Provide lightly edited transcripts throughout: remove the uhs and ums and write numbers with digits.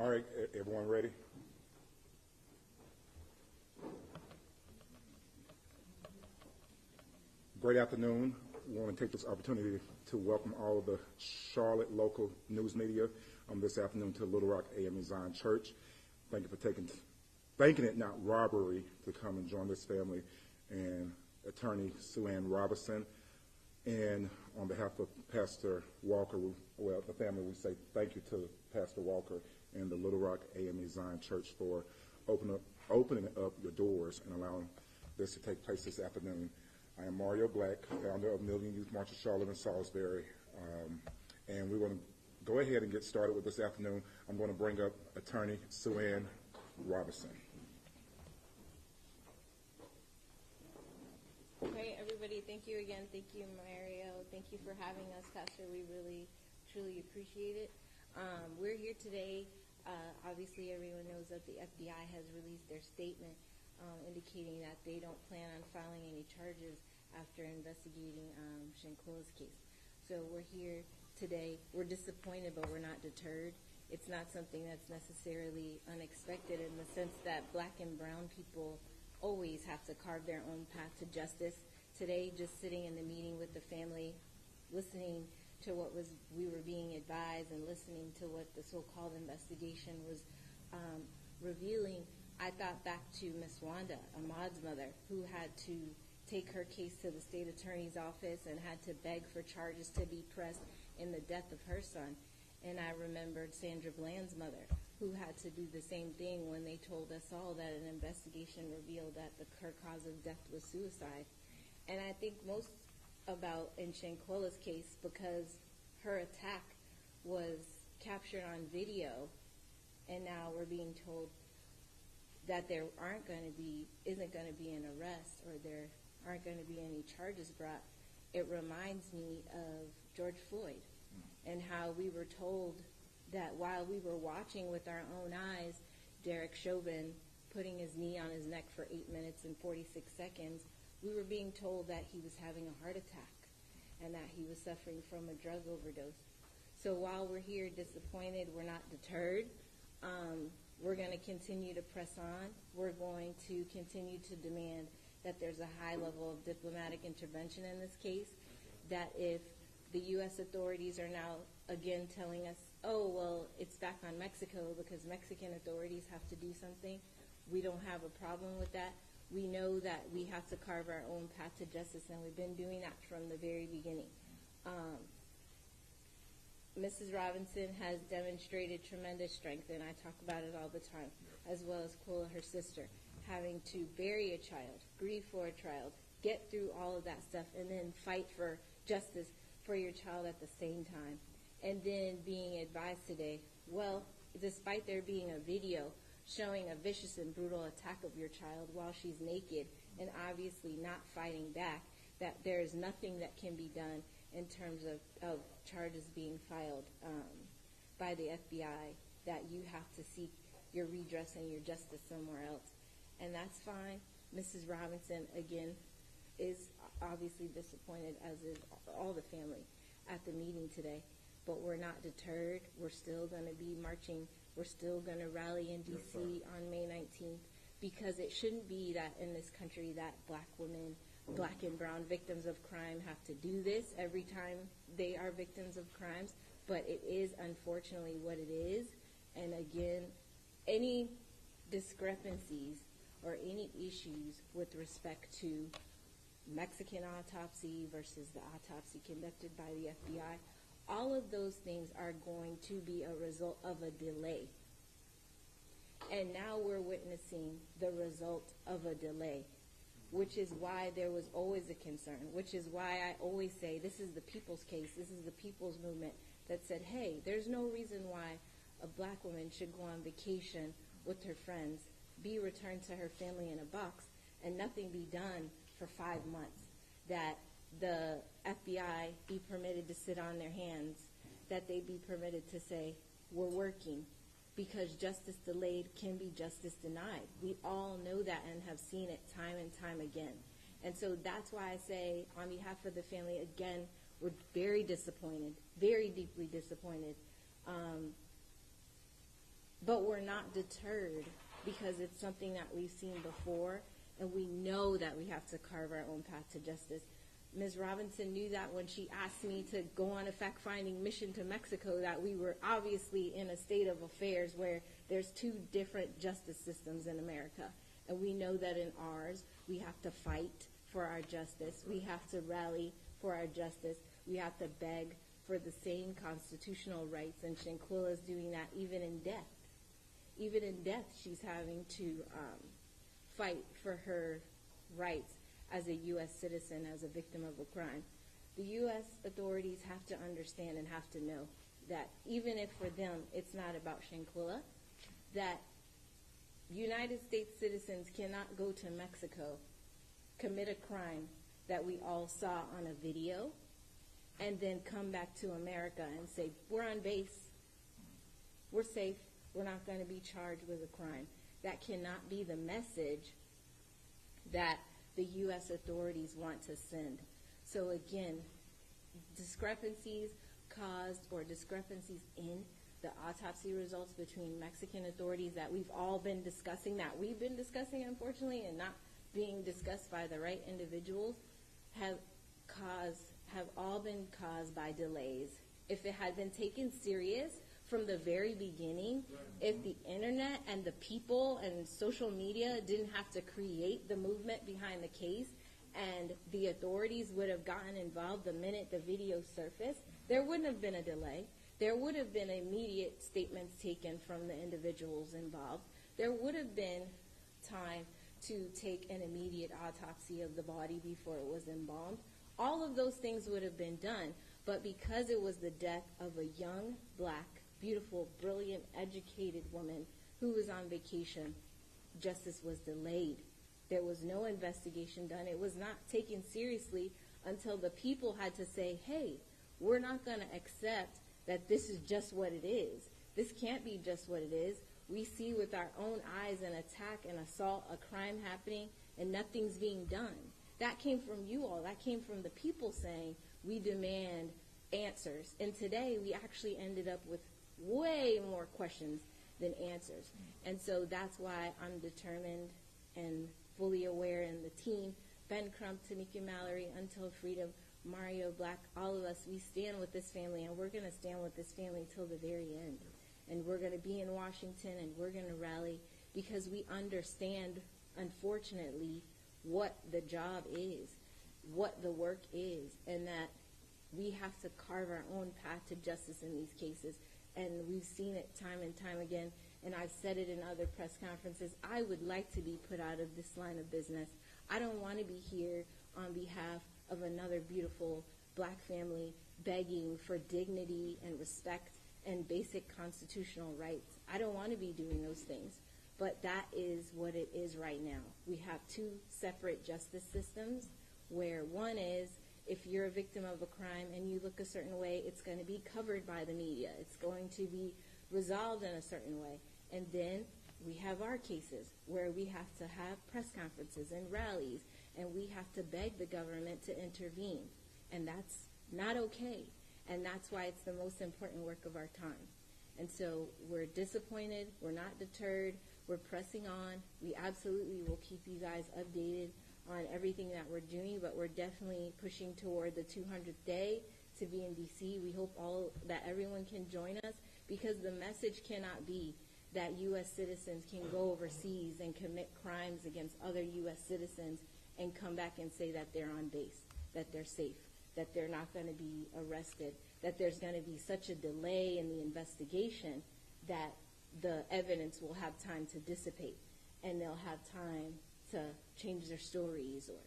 All right, everyone ready? Great afternoon. We want to take this opportunity to welcome all of the Charlotte local news media this afternoon to Little Rock AME Zion Church. Thank you for thanking it not robbery to come and join this family and attorney Shanquella Robinson. And on behalf of Pastor Walker, the family, we say thank you to Pastor Walker and the Little Rock AME Zion Church for opening up your doors and allowing this to take place this afternoon. I am Mario Black, founder of Million Youth March of Charlotte and Salisbury, and we want to go ahead and get started with this afternoon. I'm going to bring up attorney Shanquella Robinson. Okay, everybody, thank you again. Thank you, Mario. Thank you for having us, Pastor. We really, truly appreciate it. We're here today. Obviously, everyone knows that the FBI has released their statement indicating that they don't plan on filing any charges after investigating Shanquella's case. So we're here today. We're disappointed, but we're not deterred. It's not something that's necessarily unexpected in the sense that black and brown people always have to carve their own path to justice. Today, just sitting in the meeting with the family, listening to what we were being advised and listening to what the so-called investigation was revealing, I thought back to Miss Wanda, Ahmad's mother, who had to take her case to the state attorney's office and had to beg for charges to be pressed in the death of her son. And I remembered Sandra Bland's mother, who had to do the same thing when they told us all that an investigation revealed that her cause of death was suicide. And I think most about in Shanquella's case, because her attack was captured on video, and now we're being told that there isn't going to be an arrest, or there aren't going to be any charges brought. It reminds me of George Floyd and how we were told that while we were watching with our own eyes Derek Chauvin putting his knee on his neck for 8 minutes and 46 seconds, we were being told that he was having a heart attack and that he was suffering from a drug overdose. So while we're here disappointed, we're not deterred. We're going to continue to press on. We're going to continue to demand that there's a high level of diplomatic intervention in this case, that if the U.S. authorities are now again telling us, oh, well, it's back on Mexico because Mexican authorities have to do something, we don't have a problem with that. We know that we have to carve our own path to justice, and we've been doing that from the very beginning. Mrs. Robinson has demonstrated tremendous strength, and I talk about it all the time, as well as Kola, her sister, having to bury a child, grieve for a child, get through all of that stuff, and then fight for justice for your child at the same time. And then being advised today, well, despite there being a video showing a vicious and brutal attack of your child while she's naked and obviously not fighting back, that there is nothing that can be done in terms of charges being filed by the FBI, that you have to seek your redress and your justice somewhere else. And that's fine. Mrs. Robinson, again, is obviously disappointed, as is all the family at the meeting today. But we're not deterred. We're still going to be marching. We're still going to rally in D.C. on May 19th, because it shouldn't be that in this country that black women, black and brown victims of crime have to do this every time they are victims of crimes. But it is unfortunately what it is. And again, any discrepancies or any issues with respect to Mexican autopsy versus the autopsy conducted by the FBI, all of those things are going to be a result of a delay. And now we're witnessing the result of a delay, which is why there was always a concern, which is why I always say this is the people's case, this is the people's movement that said, hey, there's no reason why a black woman should go on vacation with her friends, be returned to her family in a box, and nothing be done for 5 months, that the FBI be permitted to sit on their hands, that they be permitted to say, we're working, because justice delayed can be justice denied. We all know that and have seen it time and time again. And so that's why I say, on behalf of the family, again, we're very disappointed, very deeply disappointed. But we're not deterred because it's something that we've seen before, and we know that we have to carve our own path to justice. Ms. Robinson knew that when she asked me to go on a fact-finding mission to Mexico, that we were obviously in a state of affairs where there's two different justice systems in America. And we know that in ours, we have to fight for our justice. We have to rally for our justice. We have to beg for the same constitutional rights. And Shanquella is doing that even in death. Even in death, she's having to fight for her rights as a U.S. citizen, as a victim of a crime. The U.S. authorities have to understand and have to know that even if for them it's not about Shanquella, that United States citizens cannot go to Mexico, commit a crime that we all saw on a video, and then come back to America and say, we're on base, we're safe, we're not going to be charged with a crime. That cannot be the message that the U.S. authorities want to send. So again, discrepancies caused or discrepancies in the autopsy results between Mexican authorities that we've all been discussing, unfortunately, and not being discussed by the right individuals, have all been caused by delays. If it had been taken serious from the very beginning, if the internet and the people and social media didn't have to create the movement behind the case, and the authorities would have gotten involved the minute the video surfaced, there wouldn't have been a delay. There would have been immediate statements taken from the individuals involved. There would have been time to take an immediate autopsy of the body before it was embalmed. All of those things would have been done, but because it was the death of a young, black, beautiful, brilliant, educated woman who was on vacation, justice was delayed. There was no investigation done. It was not taken seriously until the people had to say, hey, we're not going to accept that this is just what it is. This can't be just what it is. We see with our own eyes an attack, an assault, a crime happening, and nothing's being done. That came from you all. That came from the people saying, we demand answers. And today we actually ended up with way more questions than answers. And so that's why I'm determined and fully aware, and the team, Ben Crump, Tanika Mallory, Until Freedom, Mario Black, all of us, we stand with this family, and we're going to stand with this family till the very end. And we're going to be in Washington, and we're going to rally because we understand, unfortunately, what the job is, what the work is, and that we have to carve our own path to justice in these cases. And we've seen it time and time again, and I've said it in other press conferences. I would like to be put out of this line of business. I don't want to be here on behalf of another beautiful black family begging for dignity and respect and basic constitutional rights. I don't want to be doing those things, but that is what it is right now. We have two separate justice systems where one is, if you're a victim of a crime and you look a certain way, it's going to be covered by the media. It's going to be resolved in a certain way. And then we have our cases where we have to have press conferences and rallies, and we have to beg the government to intervene. And that's not okay. And that's why it's the most important work of our time. And so we're disappointed. We're not deterred. We're pressing on. We absolutely will keep you guys updated on everything that we're doing, but we're definitely pushing toward the 200th day to be in D.C. We hope that everyone can join us, because the message cannot be that U.S. citizens can go overseas and commit crimes against other U.S. citizens and come back and say that they're on base, that they're safe, that they're not going to be arrested, that there's going to be such a delay in the investigation that the evidence will have time to dissipate and they'll have time to change their stories or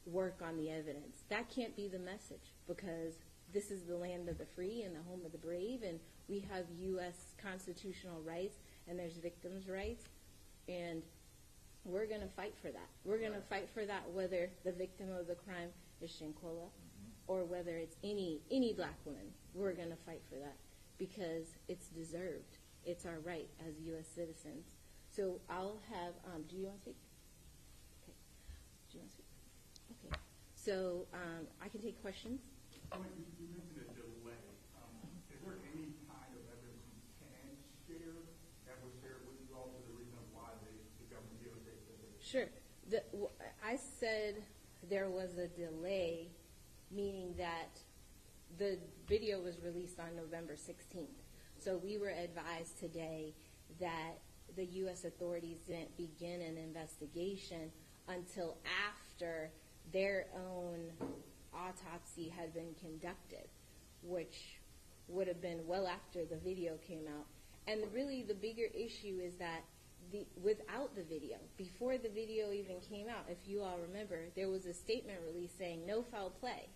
work on the evidence. That can't be the message, because this is the land of the free and the home of the brave, and we have U.S. constitutional rights, and there's victims' rights, and we're going to fight for that. We're going to fight for that whether the victim of the crime is Shanquella or whether it's any black woman. We're going to fight for that because it's deserved. It's our right as U.S. citizens. So I'll have, do you want to speak? Okay. Do you want to speak? Okay. So I can take questions. You mentioned a delay. Is there any kind of evidence you can share that Sure. I said there was a delay, meaning that the video was released on November 16th. So we were advised today that the U.S. authorities didn't begin an investigation until after their own autopsy had been conducted, which would have been well after the video came out. And really the bigger issue is that without the video, before the video even came out, if you all remember, there was a statement released saying no foul play.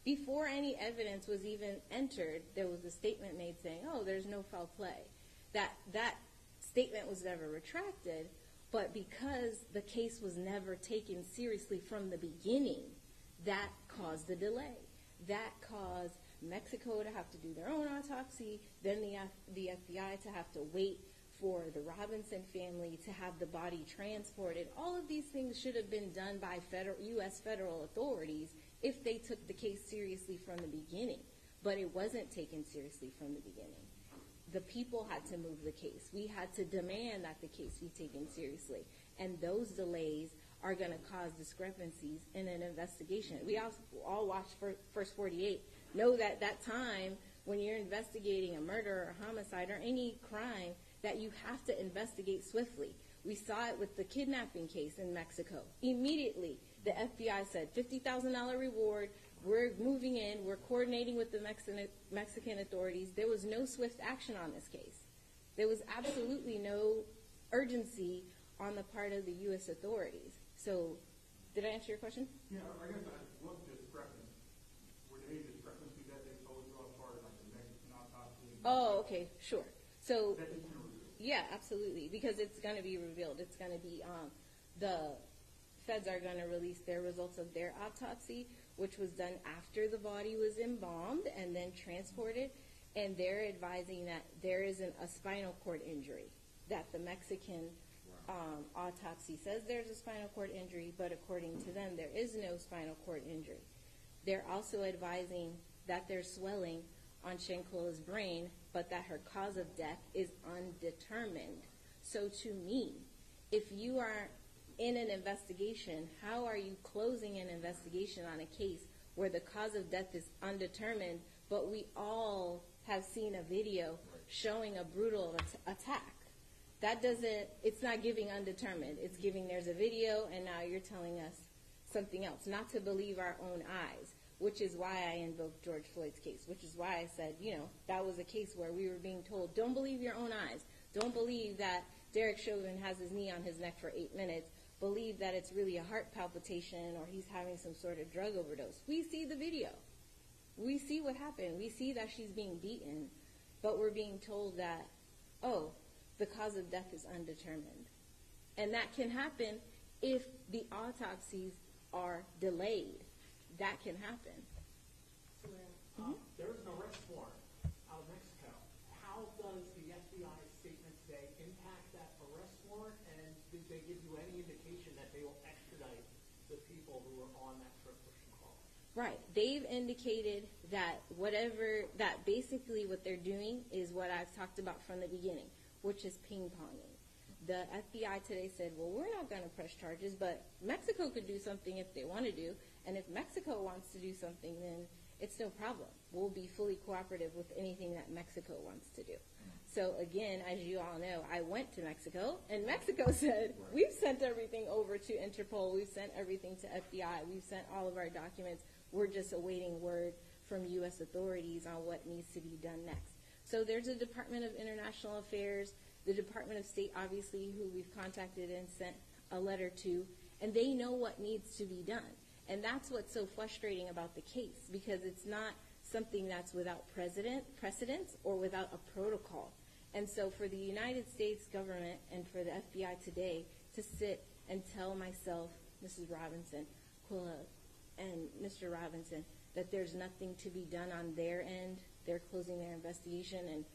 Before any evidence was even entered, there was a statement made saying, oh, there's no foul play. That statement was never retracted, but because the case was never taken seriously from the beginning, that caused the delay. That caused Mexico to have to do their own autopsy, then the FBI to have to wait for the Robinson family to have the body transported. All of these things should have been done by U.S. federal authorities if they took the case seriously from the beginning. But it wasn't taken seriously from the beginning. The people had to move the case. We had to demand that the case be taken seriously. And those delays are going to cause discrepancies in an investigation. We all watched First 48. Know that time when you're investigating a murder or a homicide or any crime, that you have to investigate swiftly. We saw it with the kidnapping case in Mexico. Immediately, the FBI said, $50,000 reward, we're moving in, we're coordinating with the Mexican authorities. There was no swift action on this case. There was absolutely no urgency on the part of the U.S. authorities. So, did I answer your question? Yeah, I guess what discrepancy? Were there any discrepancies that they told you as far as like the Mexican autopsy? Oh, okay, sure. So, That you can reveal? yeah, absolutely, because it's going to be revealed. It's going to be, the feds are going to release their results of their autopsy, which was done after the body was embalmed and then transported, and they're advising that there isn't a spinal cord injury, that the Mexican autopsy says there's a spinal cord injury, but according to them, there is no spinal cord injury. They're also advising that there's swelling on Shanquella's brain, but that her cause of death is undetermined. So to me, if you are in an investigation, how are you closing an investigation on a case where the cause of death is undetermined, but we all have seen a video showing a brutal attack? That doesn't, it's not giving undetermined. It's giving there's a video and now you're telling us something else, not to believe our own eyes, which is why I invoked George Floyd's case, which is why I said, that was a case where we were being told, don't believe your own eyes. Don't believe that Derek Chauvin has his knee on his neck for 8 minutes. Believe that it's really a heart palpitation or he's having some sort of drug overdose. We see the video. We see what happened. We see that she's being beaten, but we're being told that, oh, the cause of death is undetermined. And that can happen if the autopsies are delayed. That can happen. There is an arrest warrant out of Mexico. How does the FBI statement today impact that arrest warrant, and did they give you any indication that they will extradite the people who were on that trip for Shanquella? Right. They've indicated that that basically what they're doing is what I've talked about from the beginning, which is ping-ponging. The FBI today said, well, we're not going to press charges, but Mexico could do something if they want to do, and if Mexico wants to do something, then it's no problem. We'll be fully cooperative with anything that Mexico wants to do. So again, as you all know, I went to Mexico, and Mexico said, we've sent everything over to Interpol, we've sent everything to FBI, we've sent all of our documents, we're just awaiting word from U.S. authorities on what needs to be done next. So there's a Department of International Affairs, the Department of State, obviously, who we've contacted and sent a letter to, and they know what needs to be done. And that's what's so frustrating about the case, because it's not something that's without precedence or without a protocol. And so for the United States government and for the FBI today to sit and tell myself, Mrs. Robinson, Quilla, and Mr. Robinson, that there's nothing to be done on their end, they're closing their investigation, and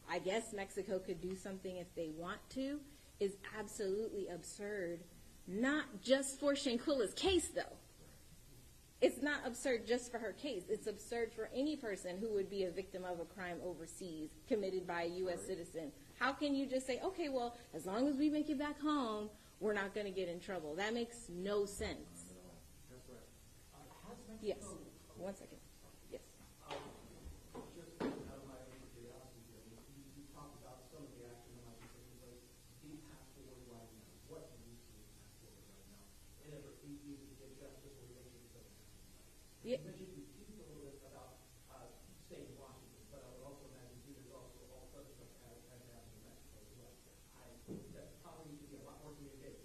I guess Mexico could do something if they want to, is absolutely absurd. Not just for Shanquella's case, though. It's not absurd just for her case. It's absurd for any person who would be a victim of a crime overseas committed by a U.S. citizen. How can you just say, okay, well, as long as we make it back home, we're not going to get in trouble. That makes no sense. Yes. One second. Yes. Just out of my own curiosity, you talked about some of the action that might be taking place. The path forward right now. What needs to be the path forward right now? And if it's easy to get justice or eventually to Yeah. you mentioned you teased a little bit about staying in Washington, but I would also imagine there's also all sorts of stuff that happens in Mexico as well. That probably needs to be a lot more communication.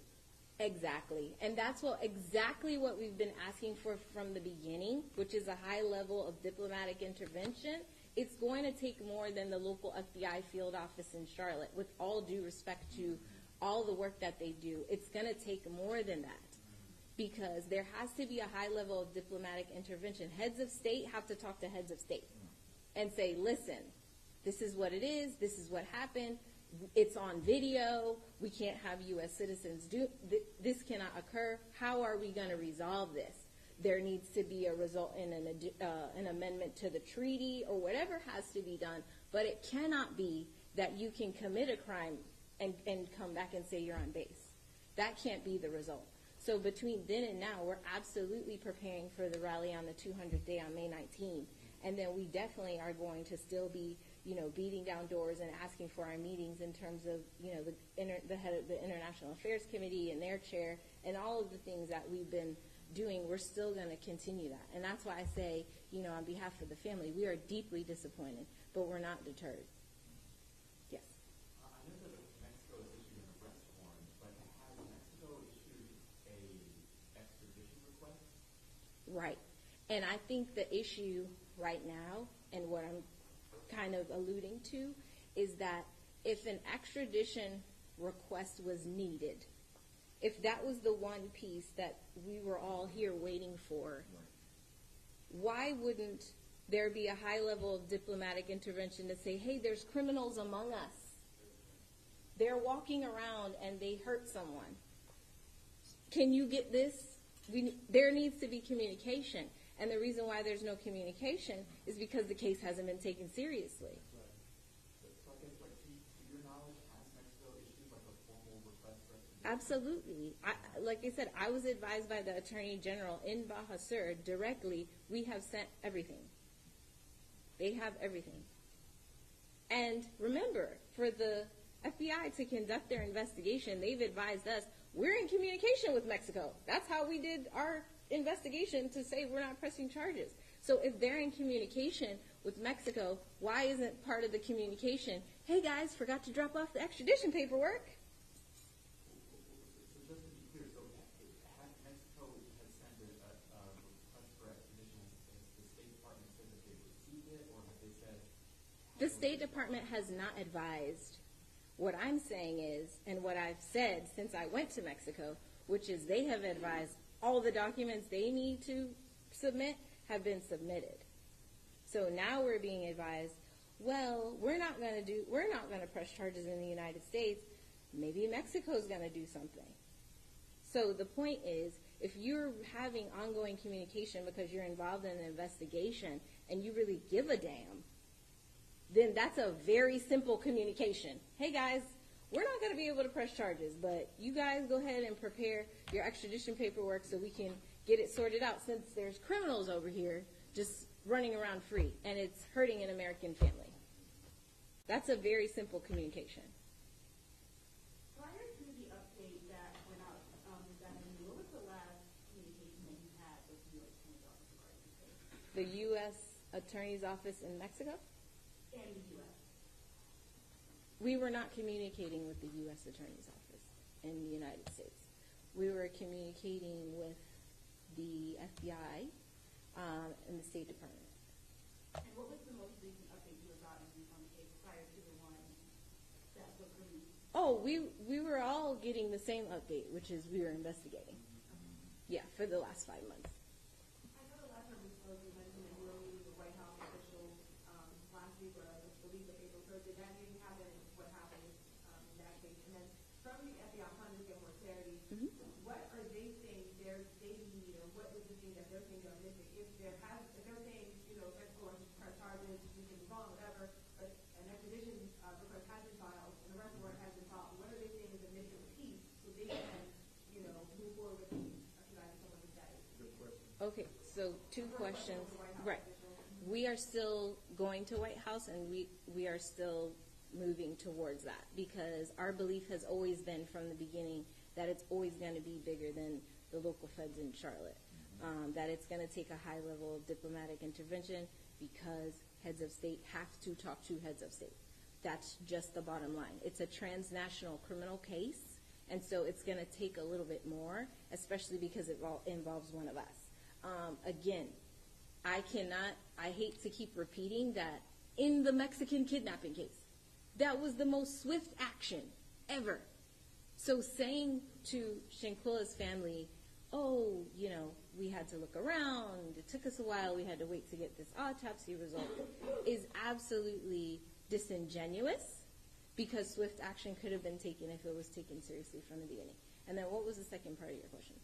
Exactly. And that's exactly what we've been asking for from the beginning, which is a high level of diplomatic intervention. It's going to take more than the local FBI field office in Charlotte, with all due respect to all the work that they do. It's going to take more than that, because there has to be a high level of diplomatic intervention. Heads of state have to talk to heads of state and say, listen, this is what it is, this is what happened, it's on video, we can't have U.S. citizens do, this cannot occur, how are we going to resolve this? There needs to be a result in an amendment to the treaty or whatever has to be done, but it cannot be that you can commit a crime and come back and say you're on base. That can't be the result. So between then and now, we're absolutely preparing for the rally on the 200th day on May 19th. And then we definitely are going to still be, beating down doors and asking for our meetings in terms of, the head of the International Affairs Committee and their chair and all of the things that we've been doing. We're still going to continue that. And that's why I say, on behalf of the family, we are deeply disappointed, but we're not deterred. Yes. I know that Mexico has issued an arrest warrant, but has Mexico issued a extradition request? Right. And I think the issue right now, and what I'm kind of alluding to, is that if an extradition request was needed, if that was the one piece that we were all here waiting for, why wouldn't there be a high level of diplomatic intervention to say, hey, there's criminals among us. They're walking around and they hurt someone. Can you get this? There needs to be communication. And the reason why there's no communication is because the case hasn't been taken seriously. So I guess, to your knowledge, has Mexico issued a formal request for extradition? Absolutely. Like I said, I was advised by the Attorney General in Baja Sur directly, we have sent everything. They have everything. And remember, for the FBI to conduct their investigation, they've advised us, we're in communication with Mexico. That's how we did our investigation, to say we're not pressing charges. So if they're in communication with Mexico, why isn't part of the communication, hey guys, forgot to drop off the extradition paperwork? So just to be clear, so Mexico has sent a request for extradition. Has the State Department said that they've received it, or have they said? The State Department has not advised. What I'm saying is, and what I've said since I went to Mexico, which is they have advised all the documents they need to submit have been submitted. So now we're being advised, well, we're not going to press charges in the United States. Maybe Mexico's going to do something. So the point is, if you're having ongoing communication because you're involved in an investigation and you really give a damn, then that's a very simple communication. Hey guys, we're not going to be able to press charges, but you guys go ahead and prepare your extradition paperwork so we can get it sorted out, since there's criminals over here just running around free, and it's hurting an American family. That's a very simple communication. Prior to the update that went out this afternoon, what was the last communication that you had with the U.S. Attorney's Office regarding this case? The U.S. Attorney's Office in Mexico? And the U.S. We were not communicating with the U.S. Attorney's Office in the United States. We were communicating with the FBI and the State Department. And what was the most recent update you had gotten on the case prior to the one that was released? Oh, we were all getting the same update, which is we were investigating. Yeah, for the last 5 months. I know the last time we spoke, you mentioned that you were meeting with White House officials last week, or I believe the April 3rd. Did that meeting happen? What happened in that case? And then from the FBI, trying to get more clarity, what are they saying they need, or what is the thing that they're saying are missing? If they're saying, let's go and press charges, we can move on, whatever, but an extradition request has been filed, an arrest warrant has been filed, what are they saying is the missing piece so they can Okay, so two questions. Right. We are still going to White House, and we are still moving towards that, because our belief has always been from the beginning that it's always going to be bigger than the local feds in Charlotte, that it's going to take a high level of diplomatic intervention because heads of state have to talk to heads of state. That's just the bottom line. It's a transnational criminal case, and so it's going to take a little bit more, especially because it involves one of us. Again, I hate to keep repeating that in the Mexican kidnapping case, that was the most swift action ever. So saying to Shanquella's family, oh, we had to look around, it took us a while, we had to wait to get this autopsy result, is absolutely disingenuous, because swift action could have been taken if it was taken seriously from the beginning. And then what was the second part of your question?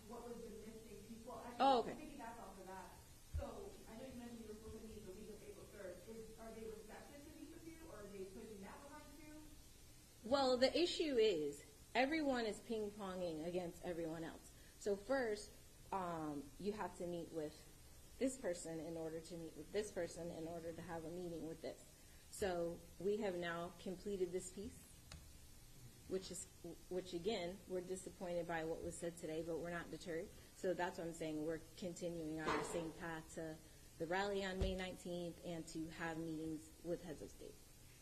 What was the missing piece? Well, actually, Oh, okay. piggyback off of that. So I know you mentioned you were supposed to meet the week of April 3rd. Are they receptive to meet with you, or are they pushing that behind you? Well, the issue is everyone is ping-ponging against everyone else. So first, you have to meet with this person in order to meet with this person in order to have a meeting with this. So we have now completed this piece, which again, we're disappointed by what was said today, but we're not deterred. So that's what I'm saying. We're continuing on the same path to the rally on May 19th and to have meetings with heads of state.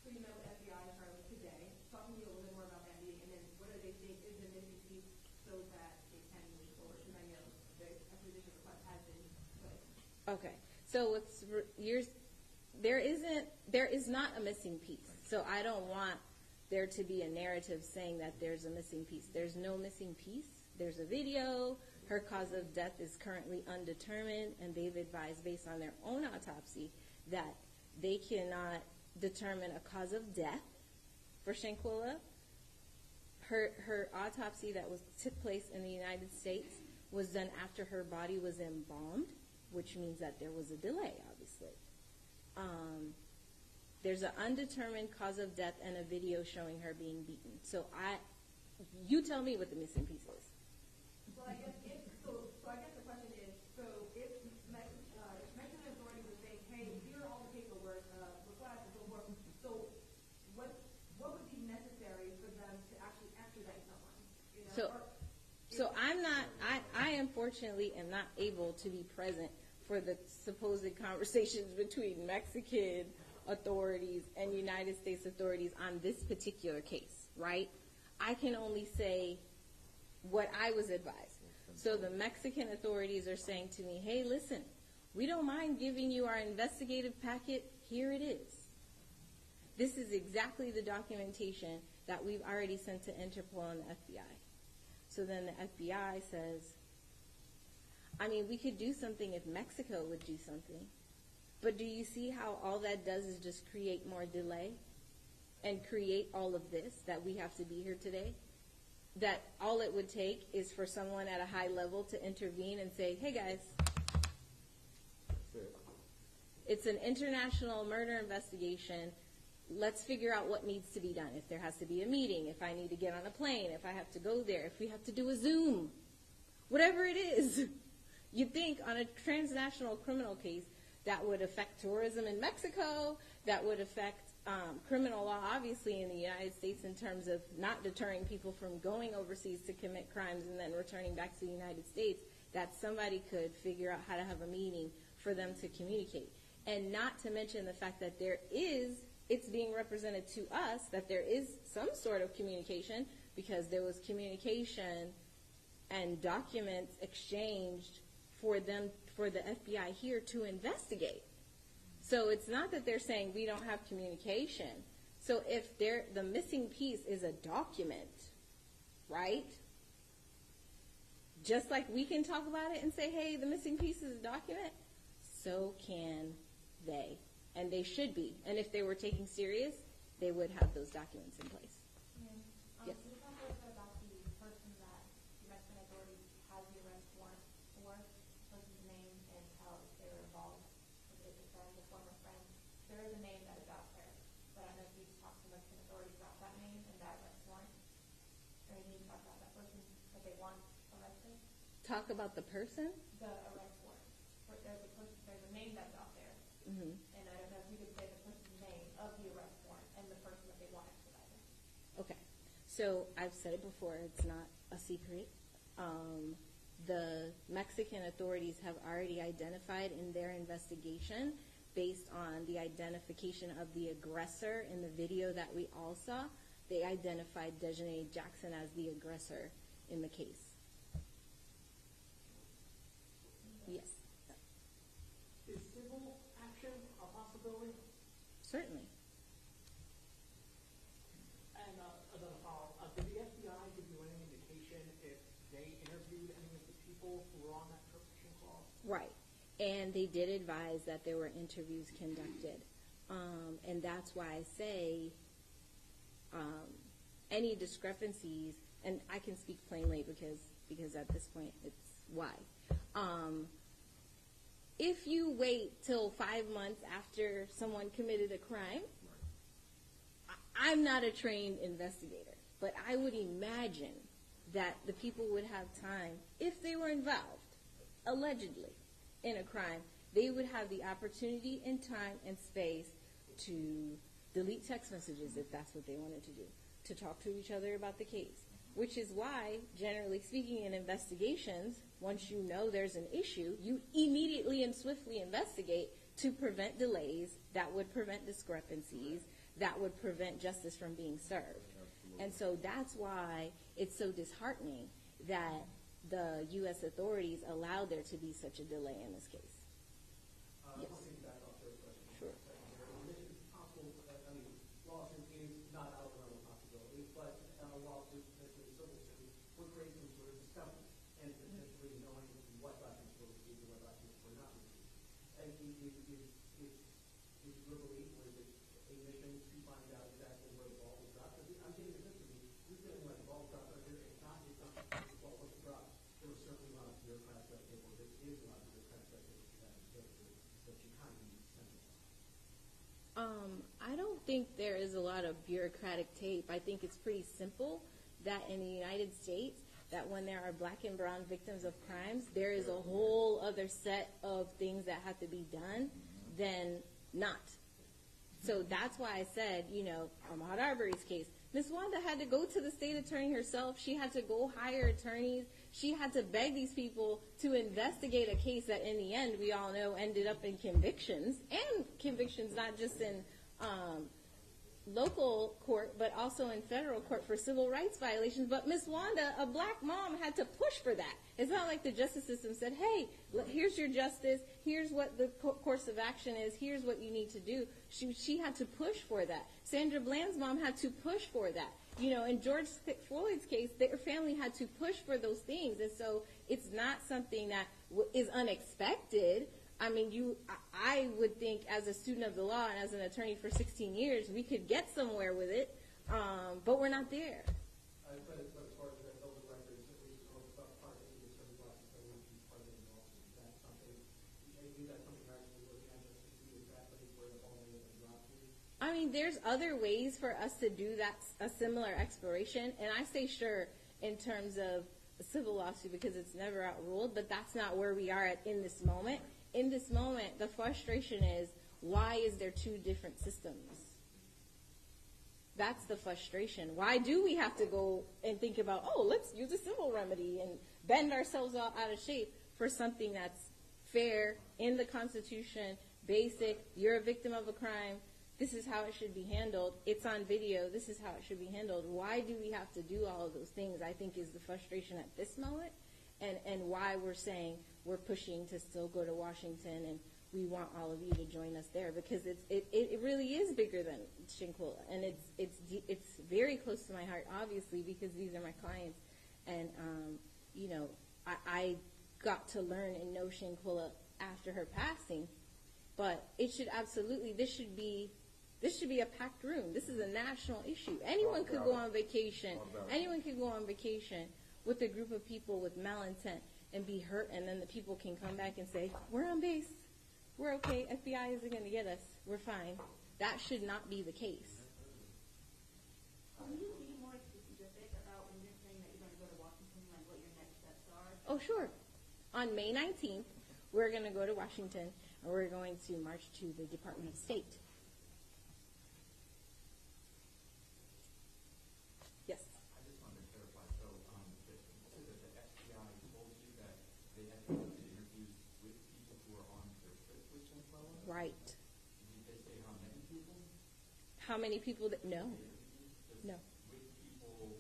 So you met with FBI in Charlotte today. Talk to me a little bit more about that meeting, and then what do they think is the missing piece so that they can move forward? Because I know the acquisition request has been put. Okay, so there is not a missing piece. So I don't want there to be a narrative saying that there's a missing piece. There's no missing piece. There's a video. Her cause of death is currently undetermined, and they've advised, based on their own autopsy, that they cannot determine a cause of death for Shanquella. Her autopsy that took place in the United States was done after her body was embalmed, which means that there was a delay, obviously. There's an undetermined cause of death and a video showing her being beaten. So you tell me what the missing piece is. Well, I guess the question is, so if Mexican authorities are saying, hey, here are all the paperwork, requests and so forth, so what would be necessary for them to actually extradite someone? So I unfortunately am not able to be present for the supposed conversations between Mexican authorities and United States authorities on this particular case, right? I can only say what I was advised. So the Mexican authorities are saying to me, hey, listen, we don't mind giving you our investigative packet. Here it is. This is exactly the documentation that we've already sent to Interpol and the FBI. So then the FBI says, we could do something if Mexico would do something. But do you see how all that does is just create more delay and create all of this, that we have to be here today? That all it would take is for someone at a high level to intervene and say, hey guys, it's an international murder investigation. Let's figure out what needs to be done. If there has to be a meeting, if I need to get on a plane, if I have to go there, if we have to do a Zoom, whatever it is. You'd think on a transnational criminal case that would affect tourism in Mexico, that would affect criminal law, obviously, in the United States in terms of not deterring people from going overseas to commit crimes and then returning back to the United States, that somebody could figure out how to have a meeting for them to communicate. And not to mention the fact that it's being represented to us that there is some sort of communication, because there was communication and documents exchanged for the FBI here to investigate. So it's not that they're saying we don't have communication. So if the missing piece is a document, right? Just like we can talk about it and say, hey, the missing piece is a document, so can they. And they should be. And if they were taking serious, they would have those documents in place. Yes. Can you talk a little bit about the person that the Mexican authorities has the arrest warrant for, the person's name, and how they were involved? If it's a friend, a former friend. There is a name that is out there, but I don't know if you've talked to Mexican authorities about that name and that arrest warrant. Or you need to talk about that person that they want arrested? talk about the person. The arrest warrant. There's a name that's out there, Mm-hmm. and I don't know if you could say the person's name of the arrest warrant and the person that they want extradited. Okay. So I've said it before, it's not a secret. The Mexican authorities have already identified in their investigation, based on the identification of the aggressor in the video that we all saw, they identified Dejanay Jackson as the aggressor in the case. Yes, Is civil action a possibility? certainly. And another follow-up, did the FBI give you any indication if they interviewed any of the people who were on that termination clause? Right. And they did advise that there were interviews conducted. And that's why I say any discrepancies, and I can speak plainly because at this point it's why. If you wait till 5 months after someone committed a crime, I'm not a trained investigator, but I would imagine that the people would have time, if they were involved, allegedly, in a crime, they would have the opportunity and time and space to delete text messages if that's what they wanted to do, to talk to each other about the case, which is why, generally speaking, in investigations, once you know there's an issue, you immediately and swiftly investigate to prevent delays that would prevent discrepancies, that would prevent justice from being served. And so that's why it's so disheartening that the U.S. authorities allowed there to be such a delay in this case. Yes. I'll take that off their question. Sure. It's possible, I mean, lawsuit is not out of the realm of possibility, but a lawsuit, especially a civil suit, would create some sort of discovery and potentially knowing what documents were received and what documents were not received. And is your belief, or is it a mission to find out exactly where the ball was dropped? Because I'm getting the picture of you, you're feeling like the ball was dropped, but it's not the ball was dropped. There was certainly a lot of bureaucrats that there is a lot of bureaucrats that you kind of need to send it. I don't think there is a lot of bureaucratic tape. I think it's pretty simple that in the United States, that when there are black and brown victims of crimes, there is a whole other set of things that have to be done than not. So that's why I said, Ahmaud Arbery's case, Ms. Wanda had to go to the state attorney herself. She had to go hire attorneys. She had to beg these people to investigate a case that in the end, we all know, ended up in convictions, and convictions not just in local court, but also in federal court for civil rights violations. But Ms. Wanda, a black mom, had to push for that. It's not like the justice system said, hey, here's your justice, here's what the course of action is, here's what you need to do. She had to push for that. Sandra Bland's mom had to push for that. In George Floyd's case, their family had to push for those things. And so it's not something that is unexpected. I mean, I would think as a student of the law and as an attorney for 16 years, we could get somewhere with it, but we're not there. But as far as those records, at least part of the attorney process, that would be part of the lawsuit. That's something, maybe that's something you're actually looking at just to see exactly where the ball may have been dropped to. I mean, there's other ways for us to do that, a similar exploration, and I say sure in terms of a civil lawsuit because it's never outruled, but that's not where we are at in this moment. In this moment, the frustration is, why is there two different systems? That's the frustration. Why do we have to go and think about, let's use a civil remedy and bend ourselves all out of shape for something that's fair, in the Constitution, basic, you're a victim of a crime, this is how it should be handled, it's on video, this is how it should be handled. Why do we have to do all of those things, I think, is the frustration at this moment, and why we're saying we're pushing to still go to Washington and we want all of you to join us there, because it really is bigger than Shanquella, and it's very close to my heart, obviously, because these are my clients, and I got to learn and know Shanquella after her passing, but it should absolutely, this should be a packed room. This is a national issue. Anyone could go on vacation. Anyone could go on vacation with a group of people with malintent and be hurt, and then the people can come back and say, we're on base. We're okay. FBI isn't going to get us. We're fine. That should not be the case. Can you be more specific about when you're saying that you're going to go to Washington, like what your next steps are? Oh, sure. On May 19th, we're going to go to Washington, and we're going to march to the Department of State. Yes. I just wanted to clarify, so you said that the FBI told you that they had conducted interviews with people who are on their trip with Shanquella? Right. Did they say how many people? How many people that, no. Just No. with people?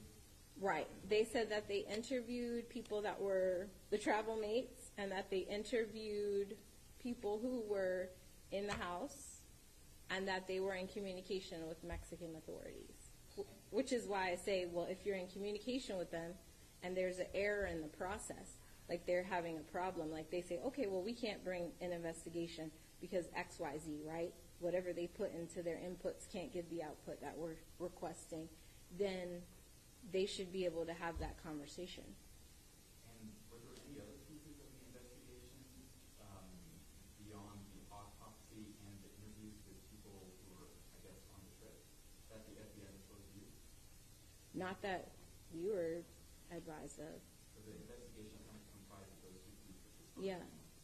Right. They said that they interviewed people that were the travel mates and that they interviewed people who were in the house and that they were in communication with Mexican authorities. Which is why I say, well, if you're in communication with them and there's an error in the process, like they're having a problem, like they say, okay, well, we can't bring an investigation because X, Y, Z, right? Whatever they put into their inputs can't give the output that we're requesting, then they should be able to have that conversation. And were there any other pieces of the investigation beyond the autopsy and the interviews with people who were, I guess, on the trip that the FBI was supposed to do? Not that we were advised of. So the investigation kind of comprised of those two pieces? Yeah.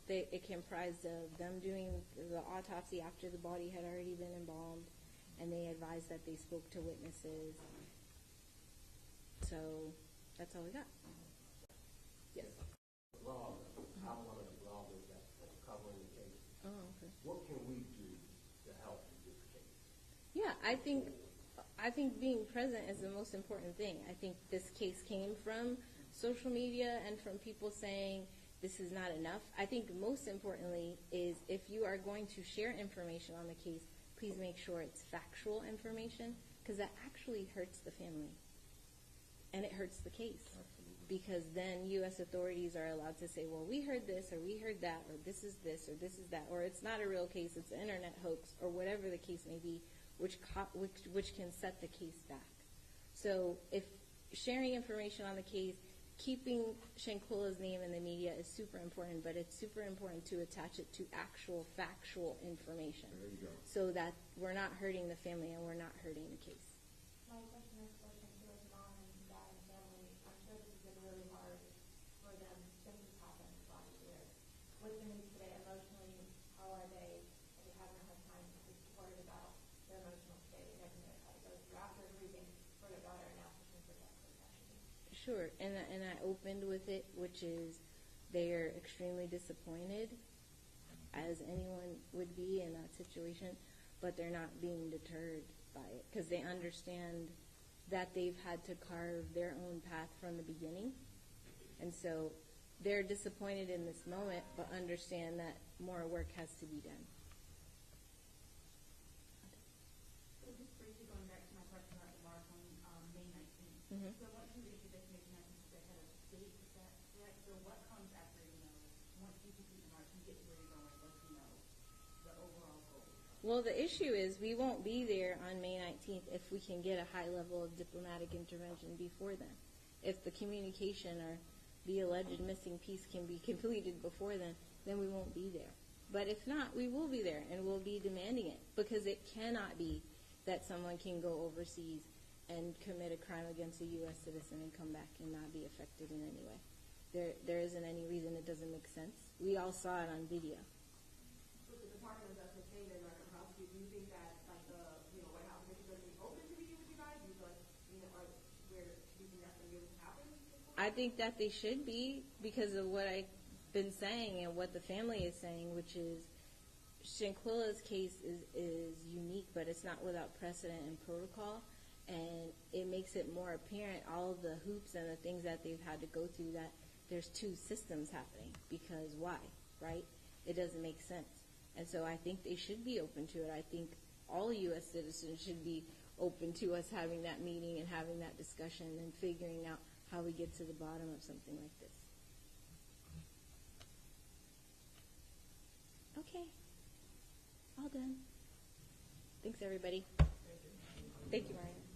It comprised of them doing the autopsy after the body had already been embalmed, and they advised that they spoke to witnesses. So that's all we got. Yes. Blog, I'm one of the bloggers that's covering the case. Oh, okay. What can we do to help in this case? Yeah, I think being present is the most important thing. I think this case came from social media and from people saying this is not enough. I think most importantly is if you are going to share information on the case, please make sure it's factual information, because that actually hurts the family. And it hurts the case. Because then U.S. authorities are allowed to say, well, we heard this, or we heard that, or this is that, or it's not a real case, it's an internet hoax, or whatever the case may be, which can set the case back. So if sharing information on the case, keeping Shanquella's name in the media is super important, but it's super important to attach it to actual factual information. There you go. So that we're not hurting the family and we're not hurting the case. My question is for Shanquella's mom and dad and family. I'm sure this has been really hard for them since this happened last year. What's the news today emotionally? How are they? Are they having a hard time? Are they worried about their emotional state and everything that kind of goes through after grieving for their daughter and now pushing for justice? Sure, and I opened with it, which is they are extremely disappointed, as anyone would be in that situation, but they're not being deterred by it because they understand that they've had to carve their own path from the beginning. And so they're disappointed in this moment, but understand that more work has to be done. So just briefly going back to my question about the march on May 19th. Mhm. So once you issue this May 19th, they had a date, is that correct? So what comes after, once you complete the march and get to where you're going, what's, the overall goal? Well, the issue is we won't be there on May 19th if we can get a high level of diplomatic intervention before then. If the communication or the alleged missing piece can be completed before then we won't be there. But if not, we will be there and we'll be demanding it, because it cannot be that someone can go overseas and commit a crime against a U.S. citizen and come back and not be affected in any way. There isn't any reason. It doesn't make sense. We all saw it on video. So the Department of Justice saying they're not going to prosecute, do you think that, like, the, White House is going to be open to meeting with you guys? Do you think, do you think that's going to be able to happen? I think that they should be, because of what I've been saying and what the family is saying, which is Shanquella's case is unique, but it's not without precedent and protocol, and it makes it more apparent, all of the hoops and the things that they've had to go through, that there's two systems happening, because why, right? It doesn't make sense. And so I think they should be open to it. I think all U.S. citizens should be open to us having that meeting and having that discussion and figuring out how we get to the bottom of something like this. Okay. All done. Thanks, everybody. Thank you, Mariah.